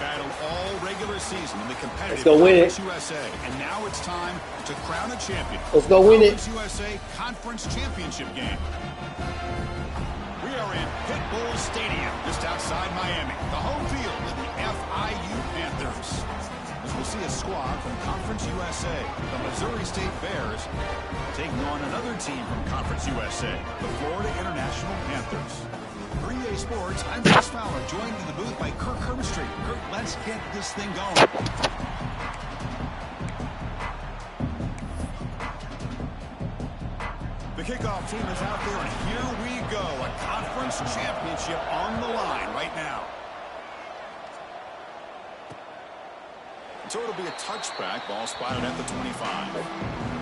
battled all regular season in the competitive Conference USA, and now it's time to crown a champion. Let's go win it. Conference USA Conference Championship game. We are in Pitbull Stadium, just outside Miami, the home field of the FIU Panthers. As we'll see a squad from Conference USA, the Missouri State Bears, taking on another team from Conference USA, the Florida International Panthers. For EA Sports, I'm Chris Fowler, joined in the booth by Kirk Herbstreit. Kirk, let's get this thing going. The kickoff team is out there, and here we go. A conference championship on the line right now. So it'll be a touchback, ball spotted at the 25.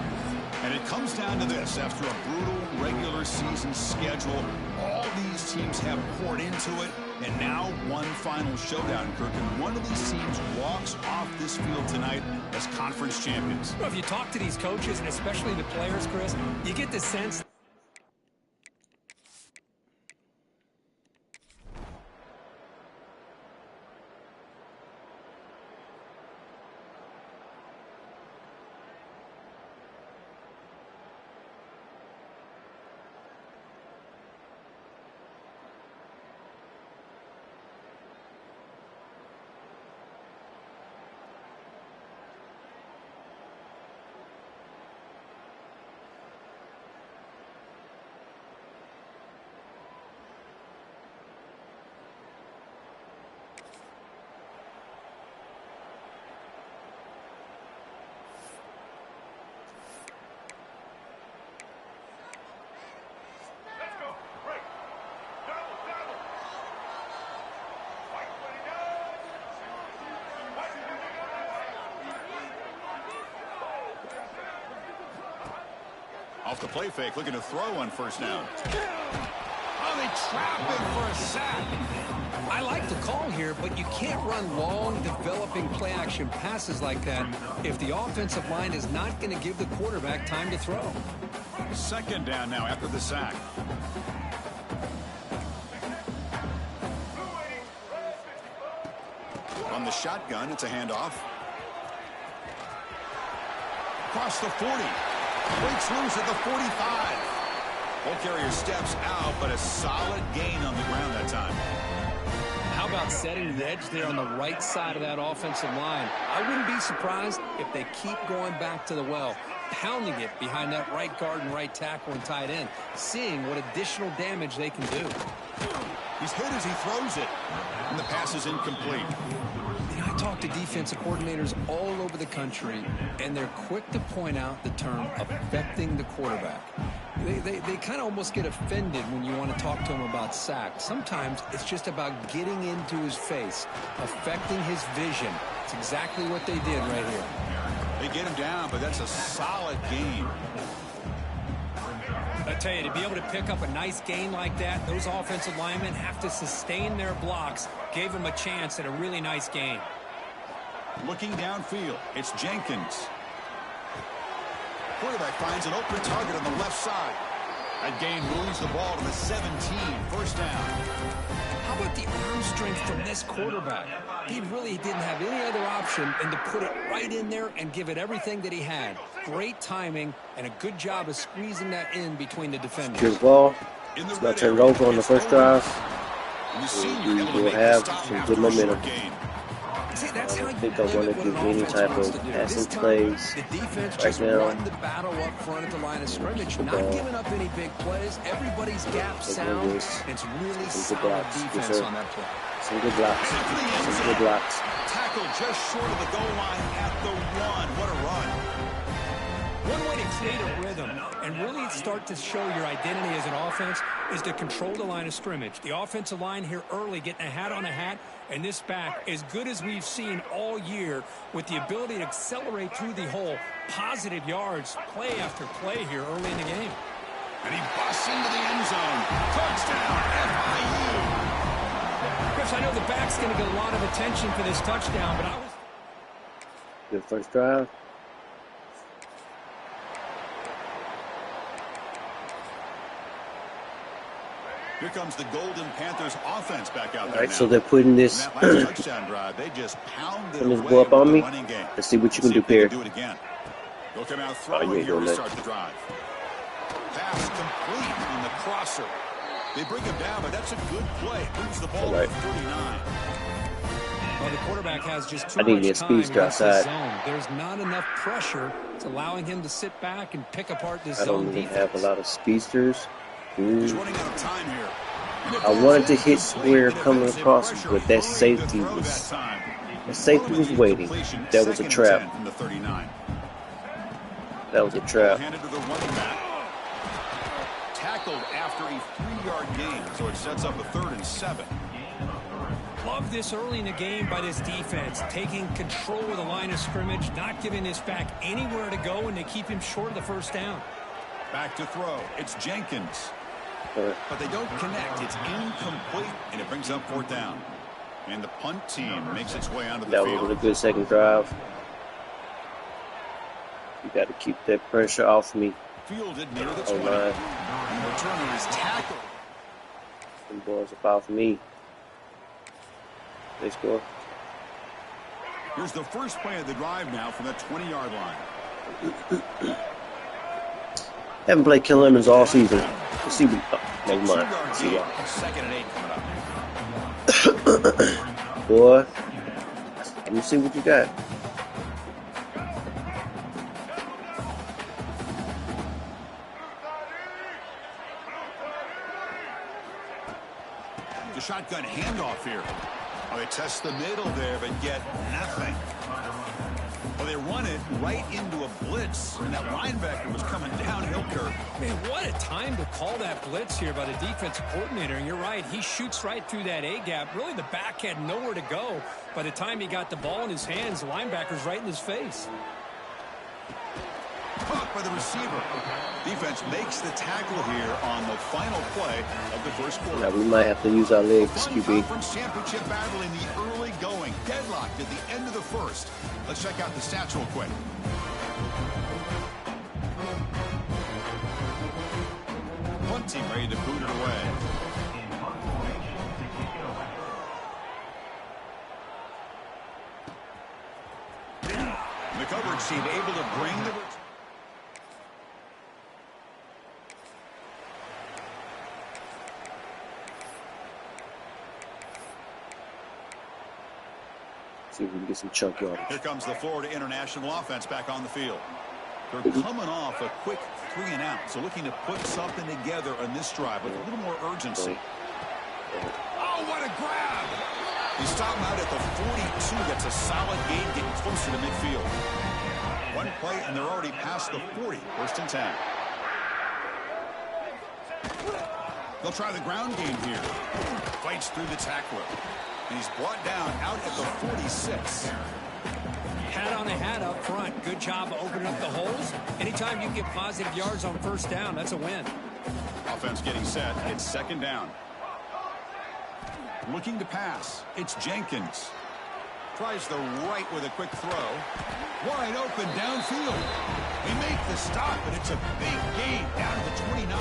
And it comes down to this. After a brutal regular season schedule, all these teams have poured into it, and now one final showdown, Kirk. And one of these teams walks off this field tonight as conference champions. Well, if you talk to these coaches, especially the players, Chris, you get the sense. Off the play fake, looking to throw on first down. Oh, they trap him for a sack. I like the call here, but you can't run long, developing play-action passes like that if the offensive line is not going to give the quarterback time to throw. Second down now after the sack. On the shotgun, it's a handoff. Across the 40. Breaks loose at the 45. Ball carrier steps out, but a solid gain on the ground that time. How about setting the edge there on the right side of that offensive line? I wouldn't be surprised if they keep going back to the well, pounding it behind that right guard and right tackle and tight end, seeing what additional damage they can do. He's hit as he throws it, and the pass is incomplete. I talk to defensive coordinators all over the country, and they're quick to point out the term affecting the quarterback. They kind of almost get offended when you want to talk to them about sacks. Sometimes it's just about getting into his face, affecting his vision. It's exactly what they did right here. They get him down, but that's a solid gain. I tell you, to be able to pick up a nice gain like that, those offensive linemen have to sustain their blocks. Gave them a chance at a really nice gain. Looking downfield, it's Jenkins. Quarterback finds an open target on the left side. That gain moves the ball to the 17, first down. How about the arm strength from this quarterback? He really didn't have any other option than to put it right in there and give it everything that he had. Great timing and a good job of squeezing that in between the defenders. Good ball. It's going to turn it over on the first drive. We will have some good momentum. I don't think I want to do any type of passing plays right now. Run the battle up front at the line of scrimmage, not giving up any big plays. Everybody's gap sound. It's really solid defense on that play. Some good blocks. Some good blocks. Tackle just short of the goal line at the 1. What a run. One way to create a rhythm and really start to show your identity as an offense is to control the line of scrimmage. The offensive line here early getting a hat on a hat, and this back as good as we've seen all year with the ability to accelerate through the hole. Positive yards, play after play here early in the game. And he busts into the end zone. Touchdown, FIU. Chris, I know the back's going to get a lot of attention for this touchdown, but I was... Good first drive. Here comes the Golden Panthers offense back out there. All right, so they're putting this touchdown drive. They just pounded this ball up on me. Let's see what you can do here. Do it again. They'll come out throwing here to start the drive. Pass complete on the crosser. They bring him down, but that's a good play. Moves the ball to 39. Well, the quarterback has just too much time in the zone. There's not enough pressure. It's allowing him to sit back and pick apart this zone defense. I don't even have a lot of speedsters. He's running out of time here. I wanted to hit square coming across, but that safety was waiting. That was a trap. That was a trap. Tackled after a 3-yard gain, so it sets up a 3rd and 7. Love this early in the game by this defense, taking control of the line of scrimmage, not giving this back anywhere to go, and they keep him short of the first down. Back to throw. It's Jenkins. But they don't connect. It's incomplete, and it brings up 4th down. And the punt team makes its way onto the field. That was a good second drive. You got to keep that pressure off me. Fielded near the 20. The returner is tackled. Some boys up off me. They score. Here's the first play of the drive now from the 20-yard line. Haven't played Kill Lemons all season. Let's see what. Oh, never mind. Let's see what. 2nd and 8 coming up. Boy, let me see what you got. The shotgun handoff here. Oh, they test the middle there, but get nothing. Well, they run it right into a blitz, and that linebacker was coming downhill curve. Man, what a time to call that blitz here by the defensive coordinator. And you're right, he shoots right through that A-gap. Really, the back had nowhere to go. By the time he got the ball in his hands, the linebacker's right in his face. Caught by the receiver. Defense makes the tackle here on the final play of the first quarter. Now we might have to use our legs, QB. Conference championship battle in the early going. Deadlocked at the end of the first. Let's check out the stats real quick. Punt team ready to boot it away. The coverage team able to bring the return. See if we can get some chunk yardage. Here comes the Florida International offense back on the field. They're coming off a quick 3 and out, so looking to put something together on this drive with a little more urgency. Oh, what a grab! He stopped him out at the 42. That's a solid gain, getting closer to midfield. One play, and they're already past the 40. 1st and 10. They'll try the ground game here. Fights through the tackler. And he's brought down out at the 46. Hat on a hat up front. Good job of opening up the holes. Anytime you get positive yards on 1st down, that's a win. Offense getting set. It's 2nd down. Looking to pass. It's Jenkins. Tries the right with a quick throw. Wide open downfield. They make the stop, but it's a big gain down to the 29.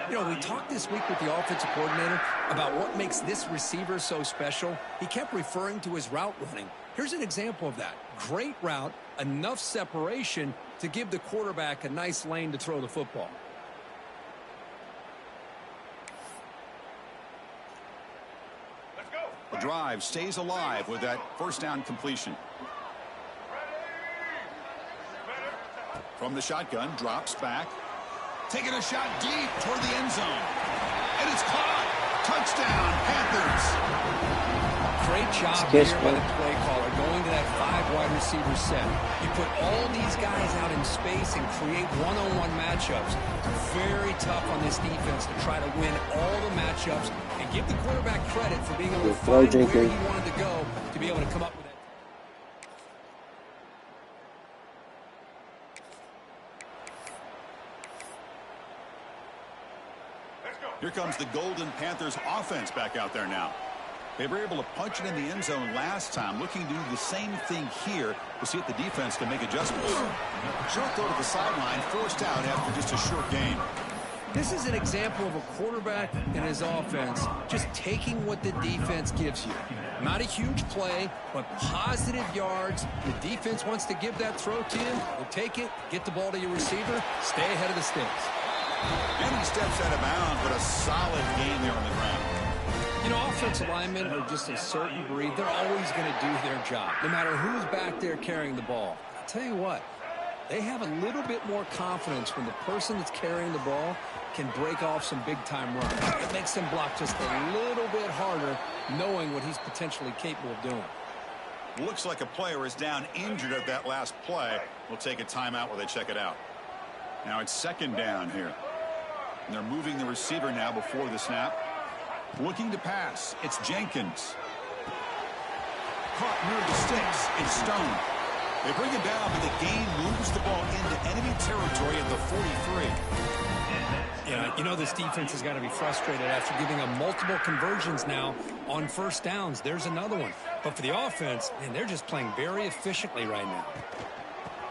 You know, we talked this week with the offensive coordinator about what makes this receiver so special. He kept referring to his route running. Here's an example of that. Great route, enough separation to give the quarterback a nice lane to throw the football. The drive stays alive with that 1st down completion. From the shotgun, drops back. Taking a shot deep toward the end zone. And it's caught. Touchdown, Panthers. Great job here by the play caller, going to that 5 wide receiver set. You put all these guys out in space and create one-on-one matchups. Very tough on this defense to try to win all the matchups and give the quarterback credit for being able to find where he wanted to go to be able to come up with it. Here comes the Golden Panthers offense back out there now. They were able to punch it in the end zone last time, looking to do the same thing here to see if the defense can make adjustments. Short throw to the sideline, forced out after just a short gain. This is an example of a quarterback and his offense just taking what the defense gives you. Not a huge play, but positive yards. The defense wants to give that throw to you. We'll take it, get the ball to your receiver, stay ahead of the sticks. And he steps out of bounds, but a solid gain there on the ground. You know, offensive linemen are just a certain breed. They're always going to do their job, no matter who's back there carrying the ball. I'll tell you what, they have a little bit more confidence when the person that's carrying the ball can break off some big-time runs. It makes them block just a little bit harder, knowing what he's potentially capable of doing. Looks like a player is down injured at that last play. We'll take a timeout while they check it out. Now it's second down here. And they're moving the receiver now before the snap. Looking to pass. It's Jenkins. Caught near the sticks. It's Stone. They bring him down, but the gain moves the ball into enemy territory at the 43. Yeah, you know this defense has got to be frustrated after giving them multiple conversions now on first downs. There's another one. But for the offense, man, they're just playing very efficiently right now.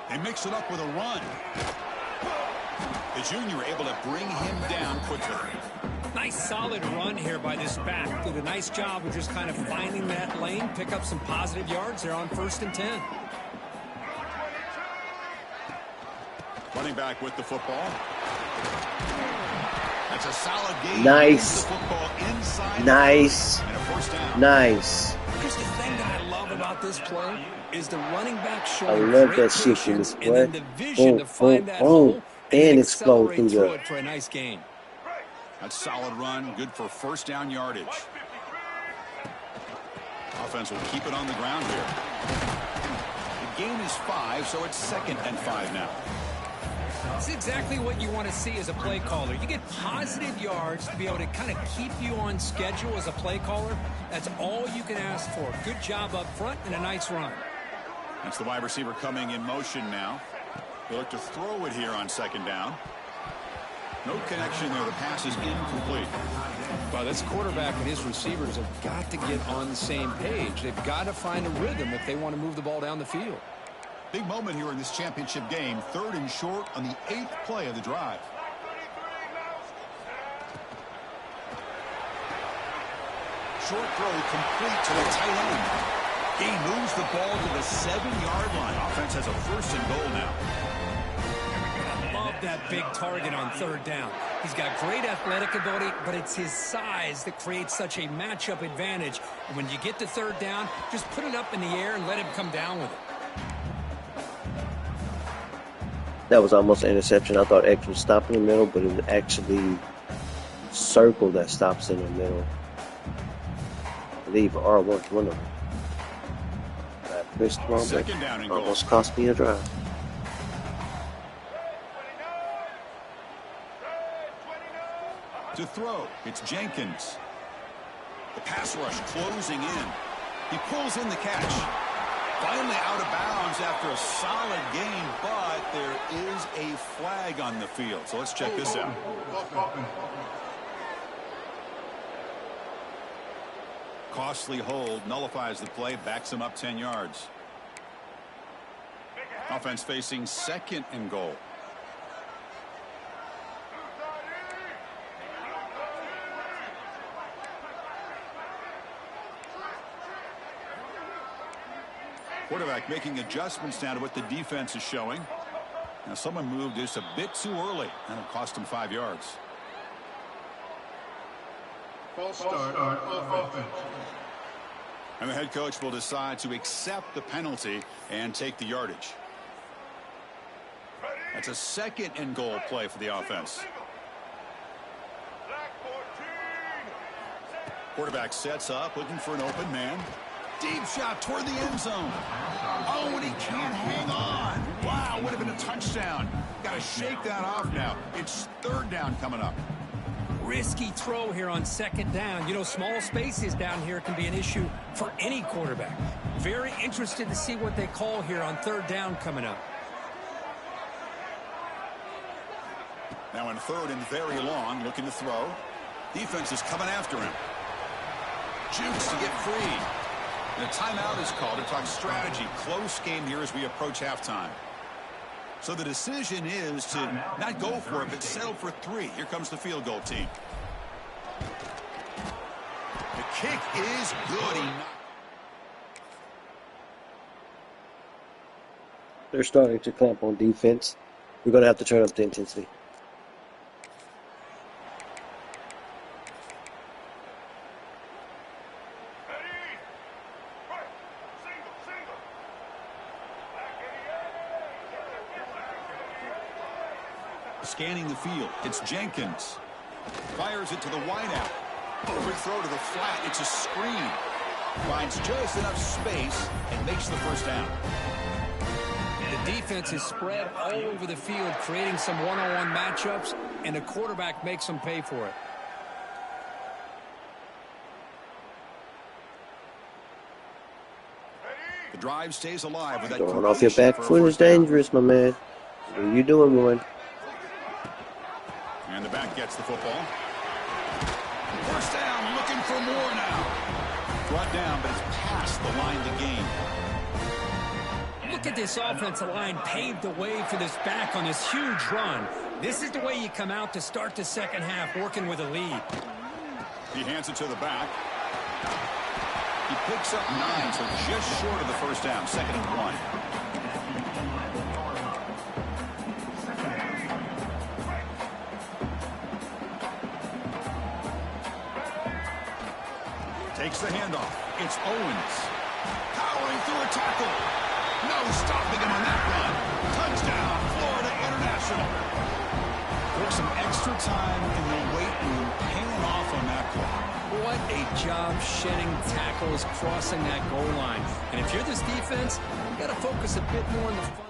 They mix it up with a run. The junior able to bring him down quickly. Nice solid run here by this back. Did a nice job of just kind of finding that lane, pick up some positive yards there on 1st and 10. Running back with the football. That's a solid game. Nice. Nice. And a first down. Nice. Here's the thing that I love about this play is the running back I showing love great that shift in patience this and then play. the vision to find that hole And explode through accelerate the. it for a nice gain. That's solid run, good for first down yardage. Offense will keep it on the ground here. The gain is 5, so it's 2nd and 5 now. It's exactly what you want to see as a play caller. You get positive yards to be able to kind of keep you on schedule as a play caller. That's all you can ask for. Good job up front and a nice run. That's the wide receiver coming in motion now. They look to throw it here on 2nd down. No connection there. The pass is incomplete. Well, this quarterback and his receivers have got to get on the same page. They've got to find a rhythm if they want to move the ball down the field. Big moment here in this championship game. 3rd and short on the 8th play of the drive. Short throw complete to the tight end. He moves the ball to the 7-yard line. Offense has a 1st and goal now. Love that big target on 3rd down. He's got great athletic ability, but it's his size that creates such a matchup advantage. And when you get to 3rd down, just put it up in the air and let him come down with it. That was almost an interception. I thought X would stop in the middle, but it was actually circle that stops in the middle. I believe R1 one of them. I missed one, Second down and goal. Almost cost me a drive. To throw, it's Jenkins. The pass rush closing in. He pulls in the catch. Finally out of bounds after a solid gain, but there is a flag on the field. So let's check this out. Costly hold, nullifies the play, backs him up 10 yards. Offense facing 2nd and goal. Quarterback making adjustments now to what the defense is showing. Now someone moved this a bit too early. That'll cost him 5 yards. False start on offense. And the head coach will decide to accept the penalty and take the yardage. That's a 2nd and goal play for the offense. Quarterback sets up, looking for an open man. Deep shot toward the end zone. Oh, and he can't hang on. Wow, would have been a touchdown. Got to shake that off now. It's 3rd down coming up. Risky throw here on 2nd down. You know, small spaces down here can be an issue for any quarterback. Very interested to see what they call here on 3rd down coming up. Now in 3rd and very long, looking to throw. Defense is coming after him. Jukes to get free. And a timeout is called to talk strategy. Close game here as we approach halftime. So the decision is to not go for it, but settle for 3. Here comes the field goal team. The kick is good. They're starting to clamp on defense. We're going to have to turn up the intensity. Scanning the field. It's Jenkins. Fires it to the wideout. Quick throw to the flat. It's a screen. Finds just enough space and makes the first down. The defense is spread all over the field, creating some one-on-one matchups, and the quarterback makes them pay for it. The drive stays alive with that. Going off your back foot is dangerous, my man. What are you doing, boy? And the back gets the football. First down, looking for more now. Brought down, but it's past the line to gain. Look at this offensive line paved the way for this back on this huge run. This is the way you come out to start the second half, working with a lead. He hands it to the back. He picks up 9, so just short of the first down, 2nd and 1. Takes the handoff. It's Owens. Powering through a tackle. No stopping him on that run. Touchdown, Florida International. Took some extra time in the weight room paying off on that play. What a job shedding tackles crossing that goal line. And if you're this defense, you got to focus a bit more on the fun.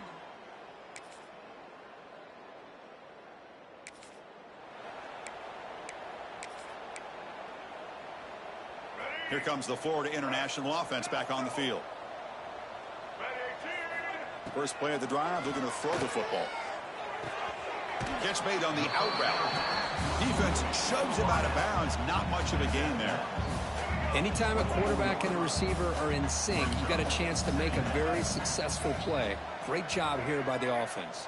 Here comes the Florida International offense back on the field. First play of the drive, they're going to throw the football. Catch made on the out route. Defense shoves him out of bounds. Not much of a gain there. Anytime a quarterback and a receiver are in sync, you got a chance to make a very successful play. Great job here by the offense.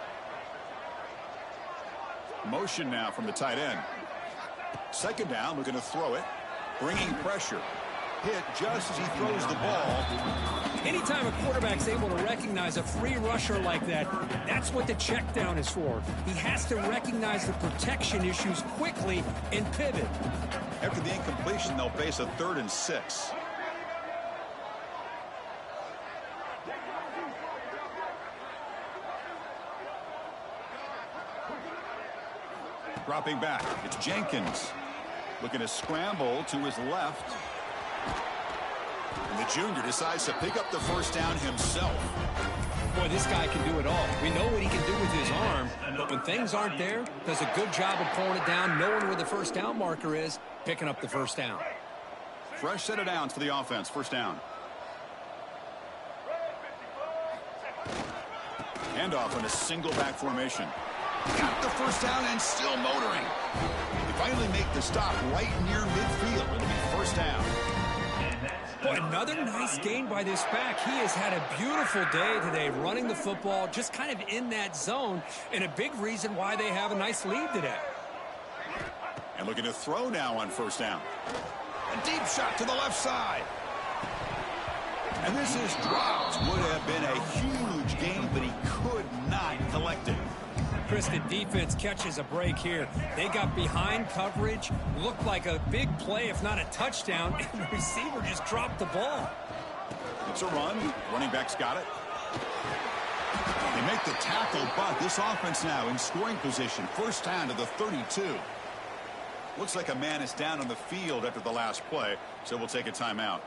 Motion now from the tight end. 2nd down, we're going to throw it. Bringing pressure. Hit just as he throws the ball. Anytime a quarterback's able to recognize a free rusher like that, that's what the check down is for. He has to recognize the protection issues quickly and pivot. After the incompletion, they'll face a 3rd and 6. Dropping back, it's Jenkins. Looking to scramble to his left. And the junior decides to pick up the first down himself. Boy, this guy can do it all. We know what he can do with his arm, but when things aren't there, does a good job of pulling it down, knowing where the first down marker is, picking up the first down. Fresh set of downs for the offense. First down. Handoff in a single back formation. Got the first down and still motoring. They finally make the stop right near midfield. It'll be first down. Boy, another nice gain by this back. He has had a beautiful day today running the football, just kind of in that zone, and a big reason why they have a nice lead today. And looking to throw now on first down. A deep shot to the left side. And this is dropped. Would have been a huge gain, but he could not collect it. Chris, the defense catches a break here. They got behind coverage, looked like a big play, if not a touchdown, and the receiver just dropped the ball. It's a run. Running back's got it. They make the tackle, but this offense now in scoring position. First down to the 32. Looks like a man is down on the field after the last play, so we'll take a timeout.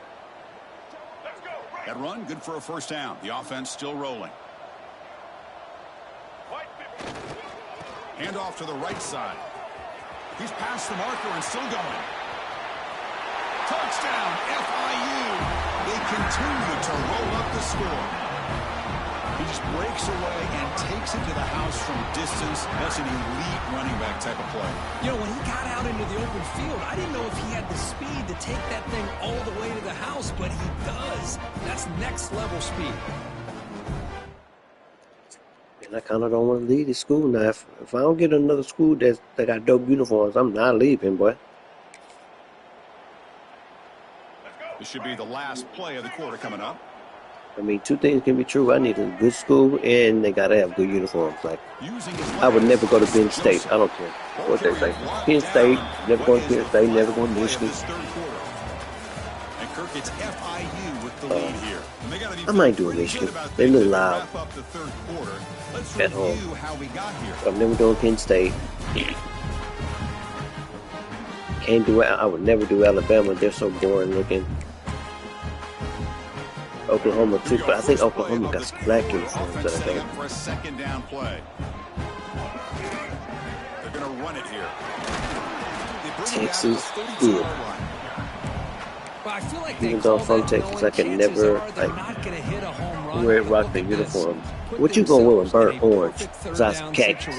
That run, good for a first down. The offense still rolling. Handoff to the right side. He's past the marker and still going. Touchdown, FIU. They continue to roll up the score. He just breaks away and takes it to the house from distance. That's an elite running back type of play. You know, when he got out into the open field, I didn't know if he had the speed to take that thing all the way to the house, but he does. That's next level speed. I kind of don't want to leave this school now. If I don't get another school that got dope uniforms, I'm not leaving, boy. This should be the last play of the quarter coming up. I mean, two things can be true. I need a good school, and they gotta have good uniforms. Like, I would never go to Penn State. I don't care what they say. Penn State, never going to Penn State, never going to Michigan. And Kirk, it's FIU with the lead here. I might do a Michigan. They look loud at home. I'm never doing Penn State. Can't do it. I would never do Alabama. They're so boring looking. Oklahoma too, but I think Oklahoma got some black uniforms that I think. For a second down play. They're going to run it here. Texas, good. Well, I feel like even though I'm from Texas, I can never wear rock the uniforms. What you gonna wear with burnt orange? Besides khakis.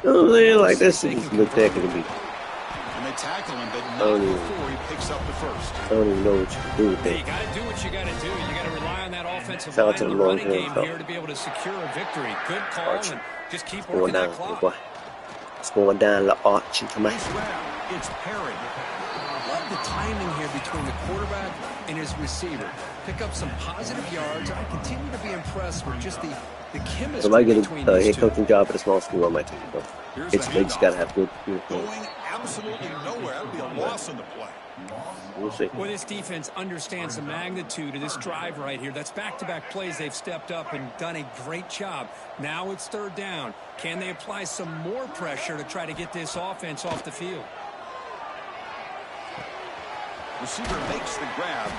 Like that shit just look that could be. Tackle him, but not before he picks up the first. I don't even know what you can do with that. You got to do what you got to do. You got to rely on that offensive line in the running game here to be able to secure a victory. Good call, and just keep working that clock. Boy. It's going down the arch. Come on. It's Perry. Love the timing here between the quarterback and his receiver. Pick up some positive yards. I continue to be impressed with just the chemistry. If I get a head coaching job at a small school, I might take it though. They just got to have good uniforms. Going absolutely nowhere. That would be a loss on the play. We'll see. Well, this defense understands the magnitude of this drive right here. That's back-to-back plays. They've stepped up and done a great job. Now it's third down. Can they apply some more pressure to try to get this offense off the field? Receiver makes the grab.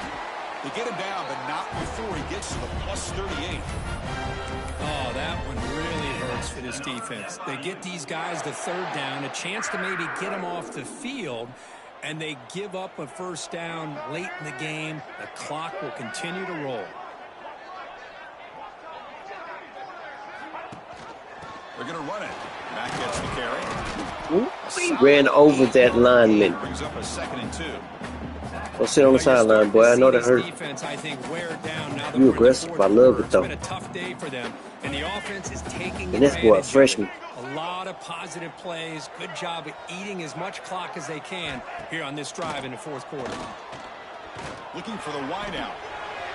They get him down, but not before he gets to the plus 38. Oh, that one really hurts for this defense. They get these guys the third down, a chance to maybe get them off the field, and they give up a first down late in the game. The clock will continue to roll. They're going to run it. Matt gets the carry. He ran over that lineman. Brings up a 2nd and 2. Go sit on the sideline, boy. I know that hurt. You aggressive. I love it, though. It's been a tough day for them, and the offense is taking and that's boy, a freshman. A lot of positive plays. Good job at eating as much clock as they can here on this drive in the fourth quarter. Looking for the wideout.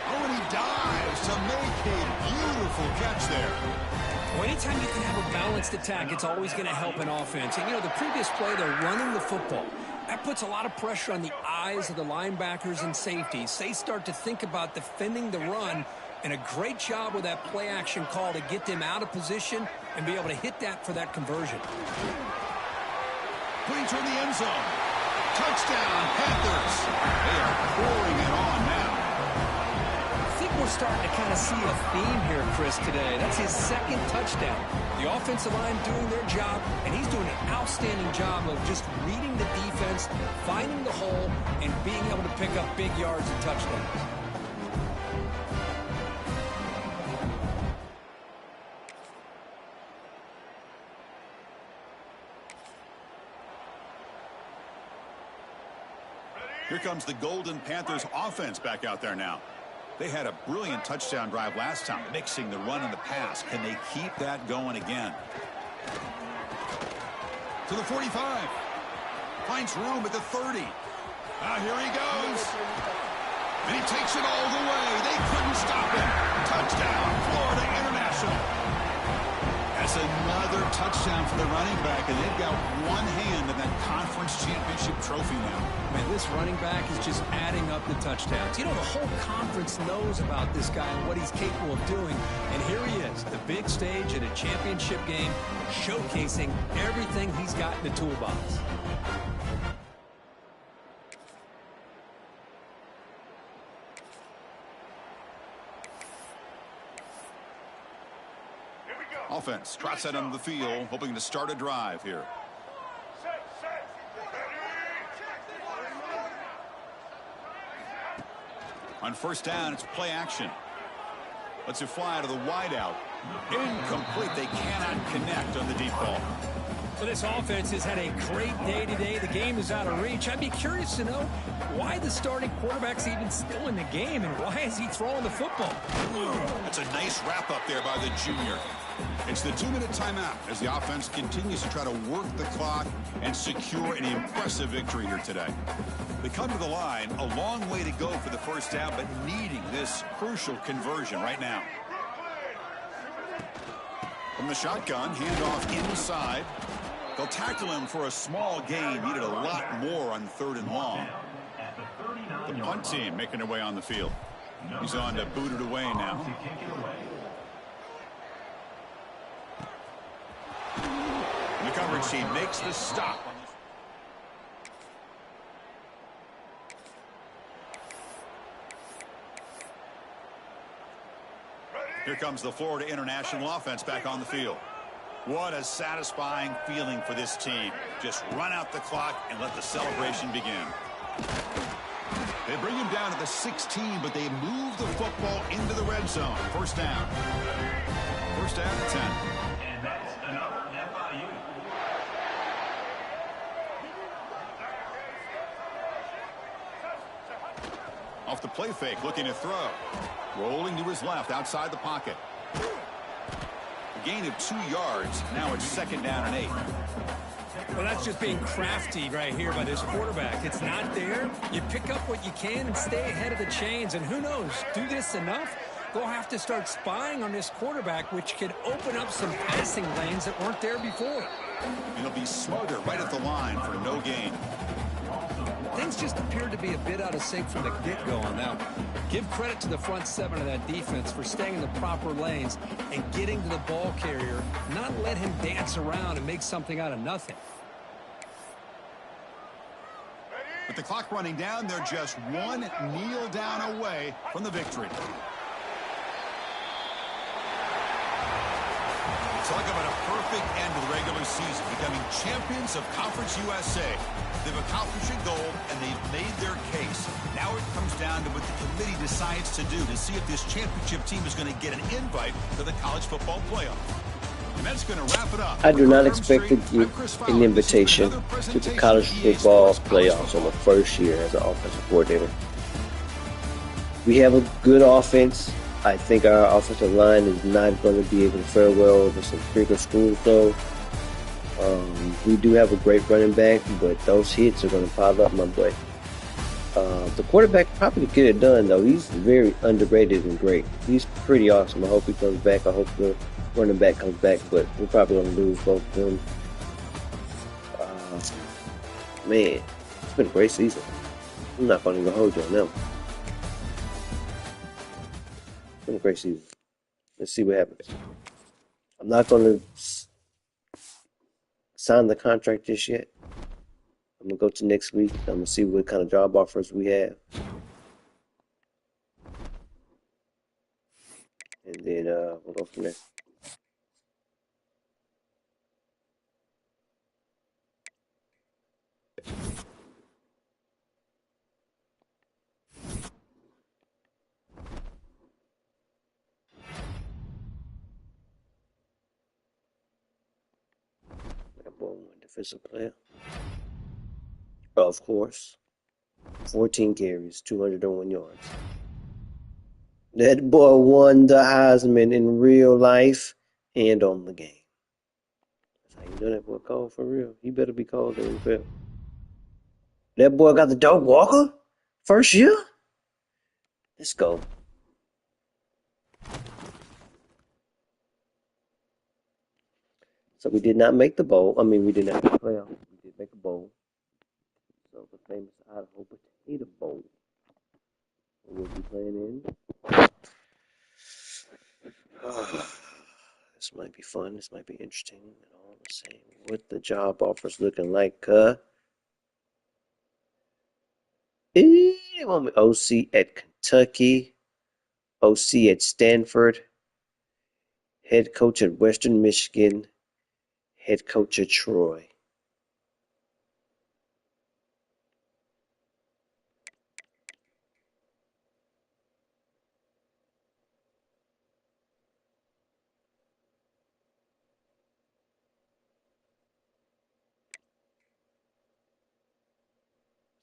Oh, and he dives to make a beautiful catch there. Well, anytime you can have a balanced attack, it's always going to help an offense. And, you know, the previous play, they're running the football. That puts a lot of pressure on the eyes of the linebackers and safeties. They start to think about defending the run, and a great job with that play-action call to get them out of position and be able to hit that for that conversion. Putting toward the end zone. Touchdown, Panthers. They are pouring it on now. I think we're starting to kind of see a theme here, Chris, today. That's his second touchdown. The offensive line doing their job, and he's doing an outstanding job of just reading the defense, finding the hole, and being able to pick up big yards and touchdowns. Here comes the Golden Panthers offense back out there now. They had a brilliant touchdown drive last time, mixing the run and the pass. Can they keep that going again? To the 45. Finds room at the 30. Here he goes. And he takes it all the way. They couldn't stop him. Touchdown, Florida International. That's another touchdown for the running back, and they've got one hand in that conference championship trophy now. Man, this running back is just adding up the touchdowns. You know, the whole conference knows about this guy and what he's capable of doing. And here he is, the big stage in a championship game, showcasing everything he's got in the toolbox. Offense trots out on the field, hoping to start a drive here. On first down, it's play action. Lets it fly to the wideout. Incomplete. They cannot connect on the deep ball. Well, this offense has had a great day today. The game is out of reach. I'd be curious to know why the starting quarterback's even still in the game and why is he throwing the football? That's a nice wrap up there by the junior. It's the 2-minute timeout as the offense continues to try to work the clock and secure an impressive victory here today. They come to the line, a long way to go for the first down, but needing this crucial conversion right now. From the shotgun, handoff inside. They'll tackle him for a small gain. Needed a lot more on 3rd and long. The punt team making their way on the field. He's on to boot it away now. And the coverage team makes the stop. Here comes the Florida International offense back on the field. What a satisfying feeling for this team. Just run out the clock and let the celebration begin. They bring him down to the 16, but they move the football into the red zone. First down. First down at 10. And that's another FIU. Off the play fake, looking to throw. Rolling to his left, outside the pocket. A gain of 2 yards. Now it's 2nd down and 8. Well, that's just being crafty right here by this quarterback. It's not there. You pick up what you can and stay ahead of the chains. And who knows, do this enough, they'll have to start spying on this quarterback, which could open up some passing lanes that weren't there before. And he'll be smarter right at the line for no gain. Things just appeared to be a bit out of sync from the get-go on that one. Give credit to the front 7 of that defense for staying in the proper lanes and getting to the ball carrier, not let him dance around and make something out of nothing. With the clock running down, they're just one kneel down away from the victory. Talk about a perfect end to the regular season, becoming champions of Conference USA. They've accomplished a goal, and they've made their case. Now it comes down to what the committee decides to do to see if this championship team is going to get an invite to the college football playoff. And that's going to wrap it up. I do not expect to get an invitation to the college football playoffs on the first year as an offensive coordinator. We have a good offense. I think our offensive line is not going to be able to fare well with some bigger schools, though. We do have a great running back, but those hits are going to pile up, my boy. The quarterback probably could have done, though. He's very underrated and great. He's pretty awesome. I hope he comes back. I hope the running back comes back, but we're probably going to lose both of them. Man, it's been a great season. I'm not going to even hold you on them. It's been a great season. Let's see what happens. I'm not going to sign the contract just yet. I'm going to go to next week. I'm going to see what kind of job offers we have. And then we'll go from there. One defensive player. Of course. 14 carries, 201 yards. That boy won the Heisman in real life and on the game. That's how you know that boy called for real. He better be called in the NFL. That boy got the dog walker? First year? Let's go. So we did not make the bowl. I mean, we did not make the playoff. We did make a bowl. So the famous Idaho Potato Bowl. We'll be playing in. This might be fun. This might be interesting. And all the same. What the job offers looking like? OC at Kentucky. OC at Stanford. Head coach at Western Michigan. Head coach at Troy.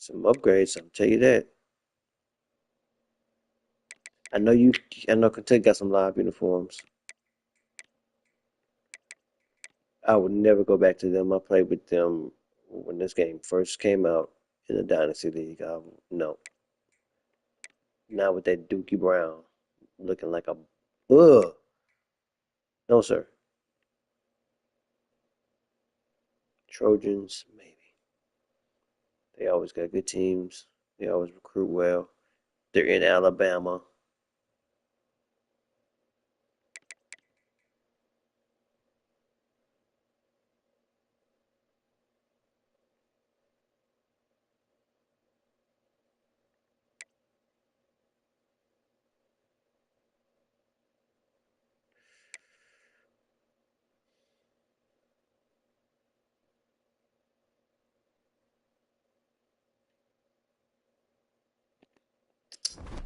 Some upgrades, I'll tell you that. I know Kentucky got some live uniforms. I would never go back to them. I played with them when this game first came out in the Dynasty League. No. Not with that Dookie Brown looking like a ugh. No, sir. Trojans, maybe. They always got good teams. They always recruit well. They're in Alabama.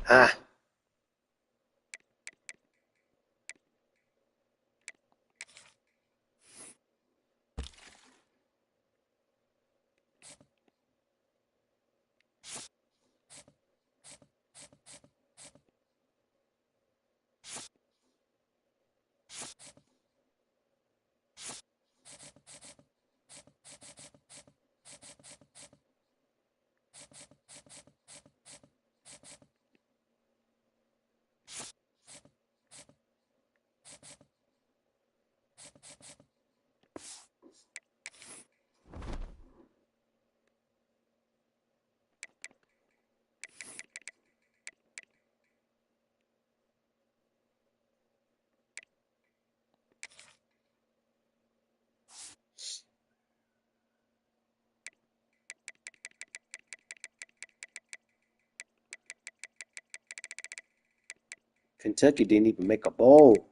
Ah. Kentucky didn't even make a bowl.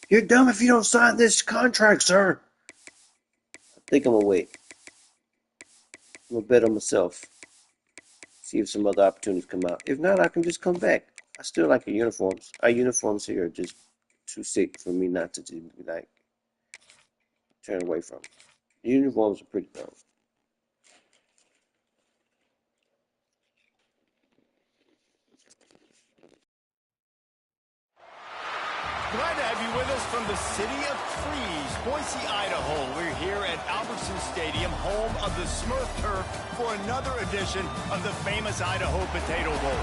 You're dumb if you don't sign this contract, sir. I think I'm gonna wait. I'm gonna bet on myself. See if some other opportunities come out. If not, I can just come back. I still like your uniforms. Our uniforms here are just too sick for me not to just be like turn away from. The uniforms are pretty dumb. Glad to have you with us from the city of trees, Boise, Idaho. We're here at Albertson Stadium, home of the Smurf Turf, for another edition of the famous Idaho Potato Bowl.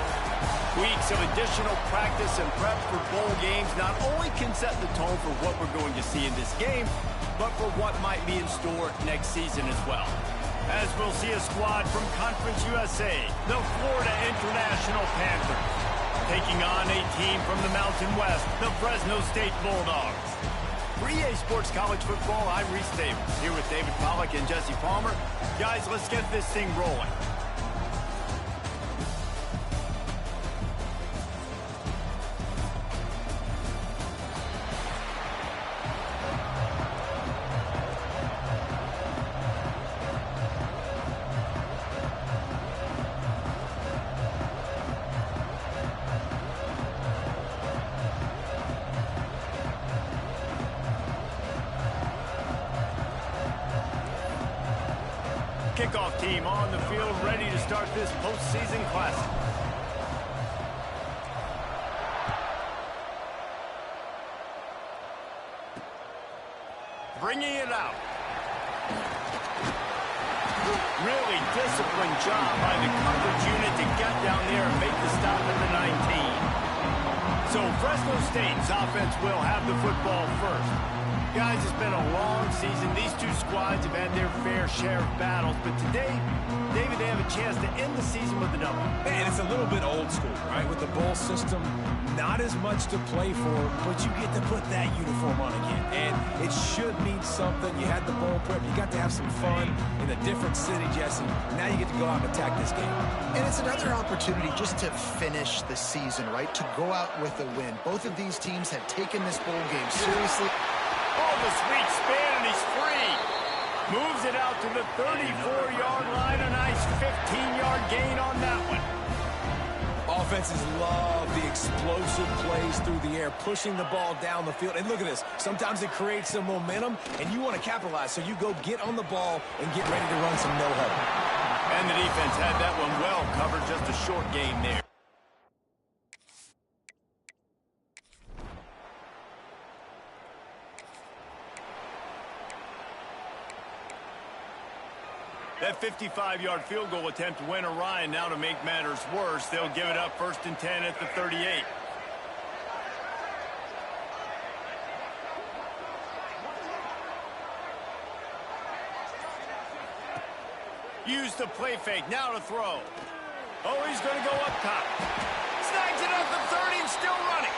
Weeks of additional practice and prep for bowl games not only can set the tone for what we're going to see in this game, but for what might be in store next season as well. As we'll see a squad from Conference USA, the Florida International Panthers, taking on a team from the Mountain West, the Fresno State Bulldogs. For EA Sports College Football, I'm Reese Davis, here with David Pollack and Jesse Palmer. Guys, let's get this thing rolling. kickoff team on the field, ready to start this postseason classic. Bringing it out. Really disciplined job by the coverage unit to get down there and make the stop at the 19. So Fresno State's offense will have the football first. Guys, it's been a long season. These two squads have had their fair share of battles, but today, David, they have a chance to end the season with a W. And it's a little bit old school, right? With the bowl system, not as much to play for, but you get to put that uniform on again. And it should mean something. You had the bowl prep. You got to have some fun in a different city, Jesse. Now you get to go out and attack this game. And it's another opportunity just to finish the season, right? To go out with a win. Both of these teams have taken this bowl game seriously. Oh, the sweet spin, and he's free. Moves it out to the 34-yard line. A nice 15-yard gain on that one. Offenses love the explosive plays through the air, pushing the ball down the field. And look at this. Sometimes it creates some momentum, and you want to capitalize. So you go get on the ball and get ready to run some no-huddle. And the defense had that one well covered. Just a short gain there. That 55-yard field goal attempt went awry, and now to make matters worse, they'll give it up 1st and 10 at the 38. Use the play fake, now to throw. Oh, he's going to go up top. Snags it at the 30 and still running.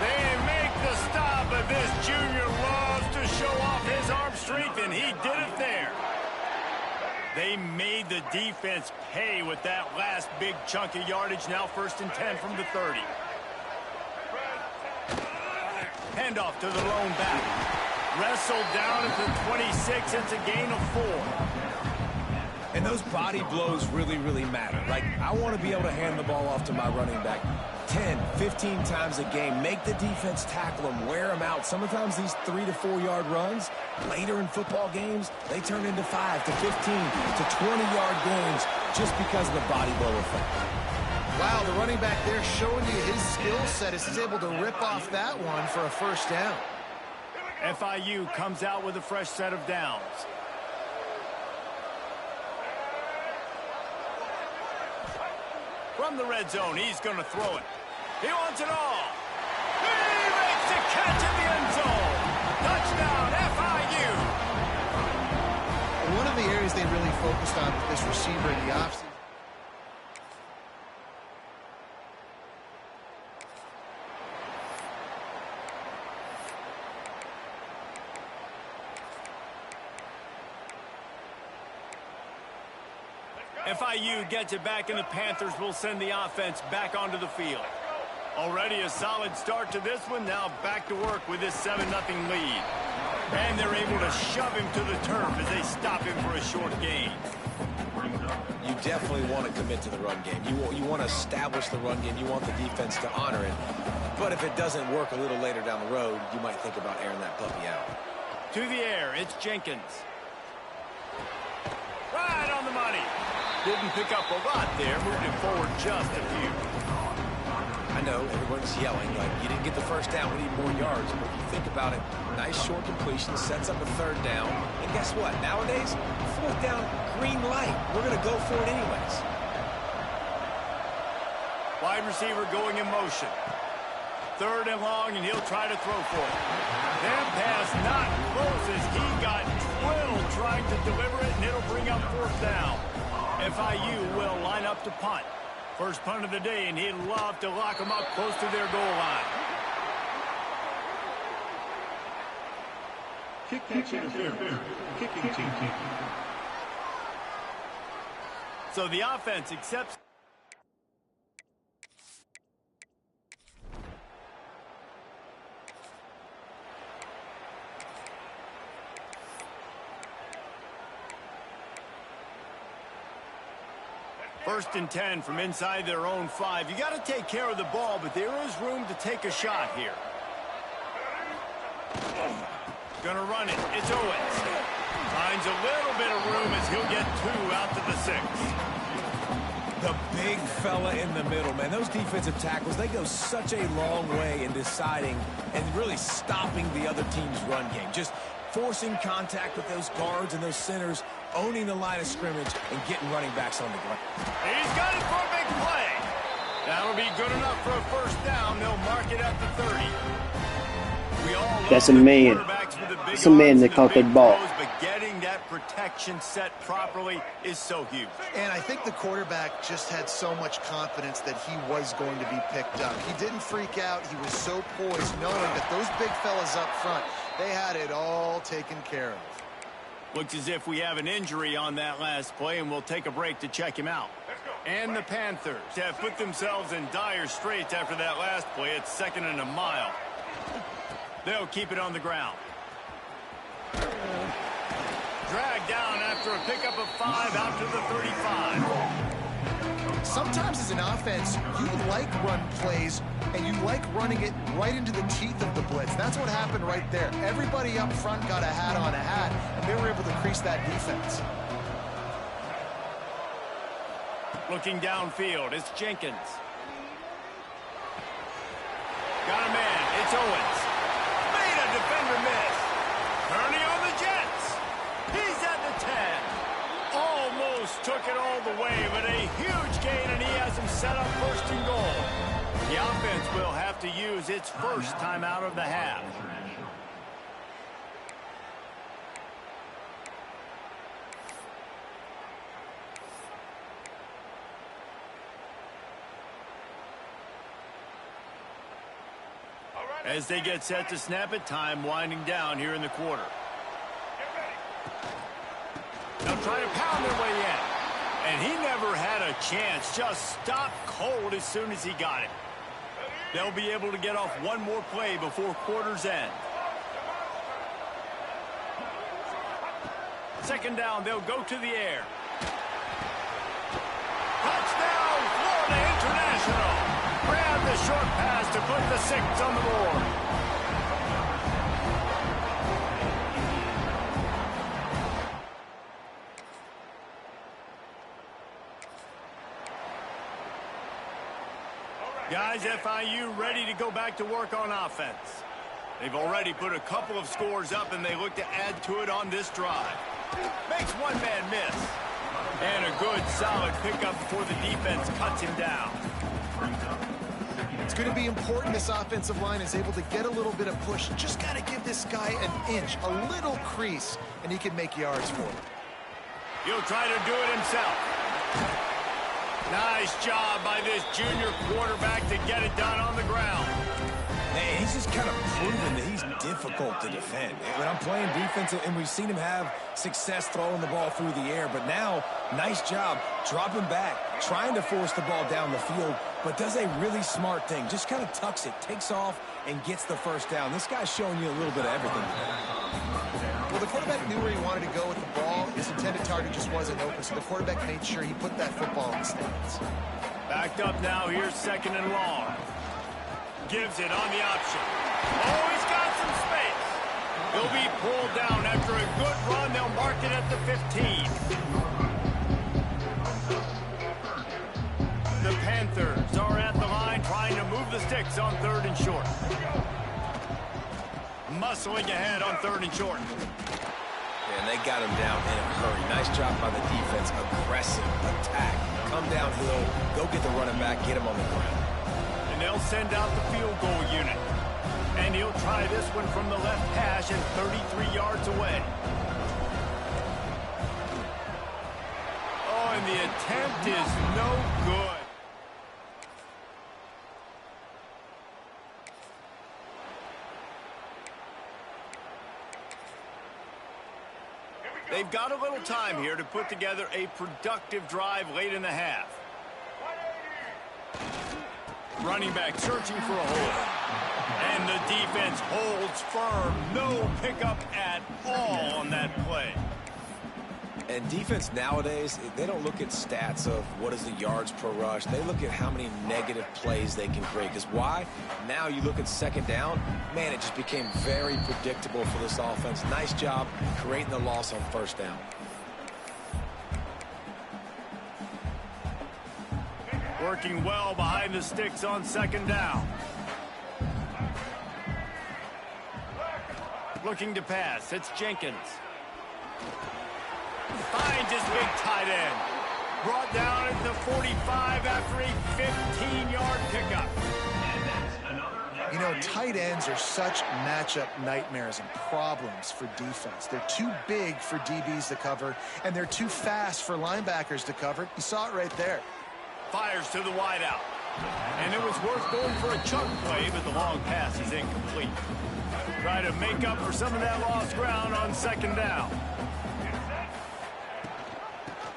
They make the stop, but this junior loves to show off his arm strength, and he did it there. They made the defense pay with that last big chunk of yardage. Now 1st and 10 from the 30. Handoff to the lone back. Wrestled down at the 26. It's a gain of 4. And those body blows really, really matter. Like, I want to be able to hand the ball off to my running back 10, 15 times a game. Make the defense tackle them, wear them out. Sometimes these 3 to 4 yard runs, later in football games, they turn into 5 to 15 to 20-yard gains just because of the body blow effect. Wow, the running back there showing you his skill set as he's able to rip off that one for a 1st down. FIU comes out with a fresh set of downs. From the red zone, he's going to throw it. He wants it all. He makes the catch in the end zone. Touchdown, FIU. One of the areas they really focused on with this receiver in the offseason. FIU gets it back, and the Panthers will send the offense back onto the field. Already a solid start to this one. Now back to work with this 7-0 lead. And they're able to shove him to the turf as they stop him for a short gain. You definitely want to commit to the run game. You want to establish the run game. You want the defense to honor it. But if it doesn't work a little later down the road, you might think about airing that puppy out. To the air, it's Jenkins. Right on the money. Didn't pick up a lot there, moved it forward just a few. I know everyone's yelling like you didn't get the 1st down, we need more yards. But if you think about it, nice short completion, sets up a 3rd down. And guess what? Nowadays, 4th down, green light. We're going to go for it anyways. Wide receiver going in motion. 3rd and long, and he'll try to throw for it. That pass not close as he got drilled trying to deliver it, and it'll bring up 4th down. FIU will line up to punt. First punt of the day, and he'd love to lock them up close to their goal line. Kick interference. Kicking team. So the offense accepts. First and 10 from inside their own 5. You got to take care of the ball, but there is room to take a shot here. Gonna run it. It's Owens. Finds a little bit of room as he'll get 2 out to the 6. The big fella in the middle, man. Those defensive tackles, they go such a long way in deciding and really stopping the other team's run game. Just forcing contact with those guards and those centers, owning the line of scrimmage, and getting running backs on the ground. He's got it for a big play. That'll be good enough for a first down. They'll mark it at the 30. That's a man. It's a man that caught that ball. But getting that protection set properly is so huge. And I think the quarterback just had so much confidence that he was going to be picked up. He didn't freak out. He was so poised, knowing that those big fellas up front, they had it all taken care of. Looks as if we have an injury on that last play, and we'll take a break to check him out. And the Panthers have put themselves in dire straits after that last play. It's 2nd and a mile. They'll keep it on the ground. Dragged down after a pickup of 5 out to the 35. Sometimes as an offense, you like run plays, and you like running it right into the teeth of the blitz. That's what happened right there. Everybody up front got a hat on a hat, and they were able to crease that defense. Looking downfield, it's Jenkins. Got a man, it's Owens. Made a defender miss. Turning on the Jets. He's at the 10. Almost took it all the way, but a huge gain, and he has him set up 1st and goal. The offense will have to use its first time out of the half. As they get set to snap it, time winding down here in the quarter. They'll try to pound their way in. And he never had a chance. Just stopped cold as soon as he got it. They'll be able to get off one more play before quarter's end. 2nd down, they'll go to the air. Touchdown, Florida International. Grab the short pass to put the 6 on the board. Guys, FIU ready to go back to work on offense. They've already put a couple of scores up, and they look to add to it on this drive. Makes one man miss. And a good, solid pickup before the defense cuts him down. It's going to be important this offensive line is able to get a little bit of push. Just got to give this guy an inch, a little crease, and he can make yards for it. He'll try to do it himself. Nice job by this junior quarterback to get it done on the ground. Man, he's just kind of proven that he's difficult to defend. When I'm playing defense, and we've seen him have success throwing the ball through the air, but now, nice job dropping back, trying to force the ball down the field, but does a really smart thing. Just kind of tucks it, takes off, and gets the first down. This guy's showing you a little bit of everything. Well, the quarterback knew where he wanted to go with the ball. His intended target just wasn't open, so the quarterback made sure he put that football in the stands. Backed up now, here's 2nd and long. Gives it on the option. Oh, he's got some space. He'll be pulled down after a good run. They'll mark it at the 15. The Panthers are at the line trying to move the sticks on 3rd and short. Muscling ahead on 3rd and short. And they got him down in a hurry. Nice job by the defense. Aggressive attack. Come downhill. Go get the running back. Get him on the ground. And they'll send out the field goal unit. And he'll try this one from the left hash and 33 yards away. Oh, and the attempt is no good. They've got a little time here to put together a productive drive late in the half. Running back searching for a hole. And the defense holds firm. No pickup at all on that play. And defense nowadays, they don't look at stats of what is the yards per rush. They look at how many negative plays they can create. Because why? Now you look at second down, man, it just became very predictable for this offense. Nice job creating the loss on first down. Working well behind the sticks on second down. Looking to pass. It's Jenkins. Finds his big tight end. Brought down at the 45 after a 15-yard pickup. You know, tight ends are such matchup nightmares and problems for defense. They're too big for DBs to cover, and they're too fast for linebackers to cover. You saw it right there. Fires to the wideout. And it was worth going for a chunk play, but the long pass is incomplete. Try to make up for some of that lost ground on second down.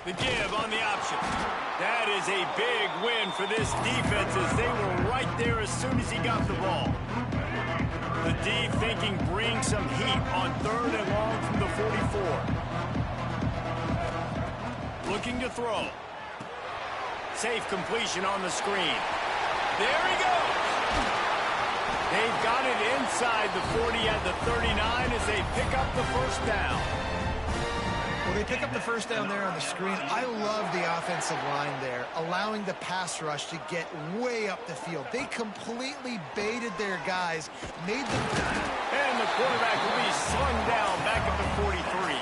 The give on the option. That is a big win for this defense as they were right there as soon as he got the ball. The D thinking bring some heat on third and long from the 44. Looking to throw. Safe completion on the screen. There he goes. They've got it inside the 40 at the 39 as they pick up the first down. Well, they pick up the first down there on the screen. I love the offensive line there, allowing the pass rush to get way up the field. They completely baited their guys, made them... And the quarterback will be slung down back at the 43.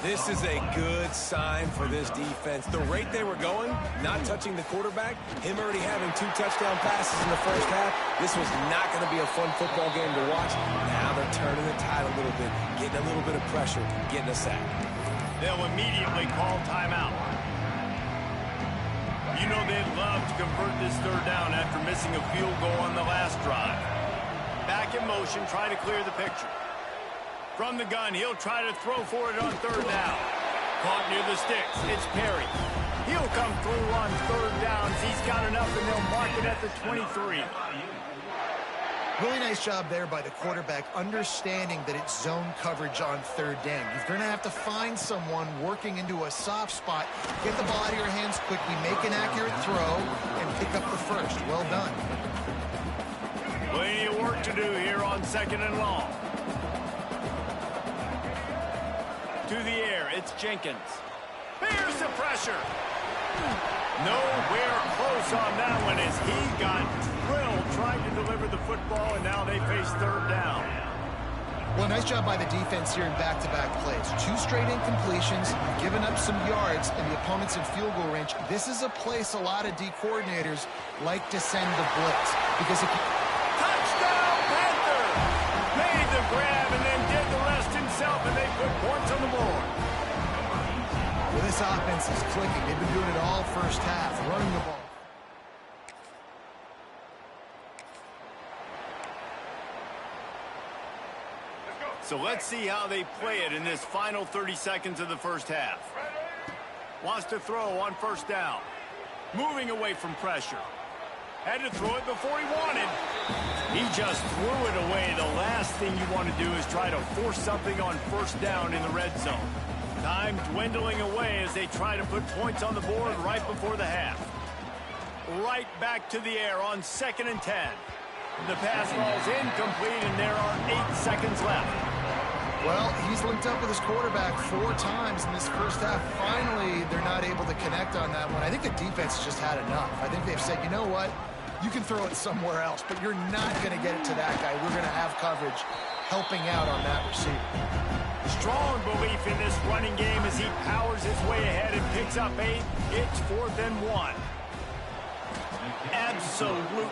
This is a good sign for this defense. The rate they were going, not touching the quarterback, him already having 2 touchdown passes in the first half, this was not going to be a fun football game to watch. Now they're turning the tide a little bit, getting a little bit of pressure, getting a sack. They'll immediately call timeout. You know they'd love to convert this third down after missing a field goal on the last drive. Back in motion, trying to clear the picture. From the gun, he'll try to throw for it on third down. Caught near the sticks. It's Perry. He'll come through on third downs. He's got enough, and they'll mark it at the 23. Really nice job there by the quarterback, understanding that it's zone coverage on third down. You're going to have to find someone working into a soft spot, get the ball out of your hands quickly, make an accurate throw, and pick up the first. Well done. Plenty of work to do here on second and long. To the air, it's Jenkins. Here's the pressure. Nowhere close on that one as he got drilled trying to deliver the football, and now they face third down. Well, nice job by the defense here in back-to-back plays. 2 straight incompletions, giving up some yards, and the opponent's in field goal range. This is a place a lot of D coordinators like to send the blitz. Because if you... Touchdown, Panther! Made the grab and then did the rest himself, and they put points on the board. Well, this offense is clicking. They've been doing it all first half, running the ball. So let's see how they play it in this final 30 seconds of the first half. Wants to throw on first down. Moving away from pressure. Had to throw it before he wanted. He just threw it away. The last thing you want to do is try to force something on first down in the red zone. Time dwindling away as they try to put points on the board right before the half. Right back to the air on 2nd and 10. The pass ball's incomplete, and there are 8 seconds left. Well, he's linked up with his quarterback 4 times in this first half. Finally, they're not able to connect on that one. I think the defense just had enough. I think they've said, you know what? You can throw it somewhere else, but you're not going to get it to that guy. We're going to have coverage helping out on that receiver. Strong belief in this running game as he powers his way ahead and picks up 8. It's 4th and 1. Absolutely.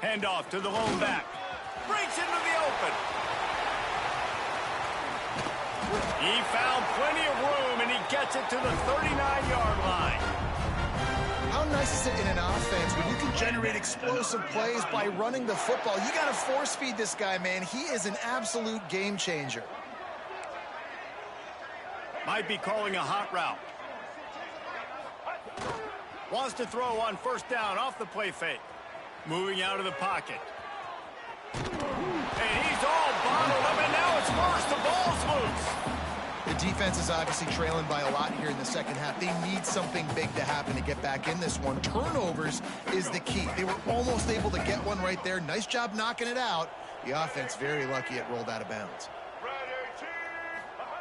Handoff to the lone back. Breaks into the open. He found plenty of room, and he gets it to the 39-yard line. How nice is it in an offense when you can generate explosive plays by running the football? You got to force feed this guy, man. He is an absolute game changer. Might be calling a hot route. Wants to throw on first down off the play fake. Moving out of the pocket. And he's all bottled up, and now it's first. The ball's loose. The defense is obviously trailing by a lot here in the second half. They need something big to happen to get back in this one. Turnovers is the key. They were almost able to get one right there. Nice job knocking it out. The offense very lucky it rolled out of bounds.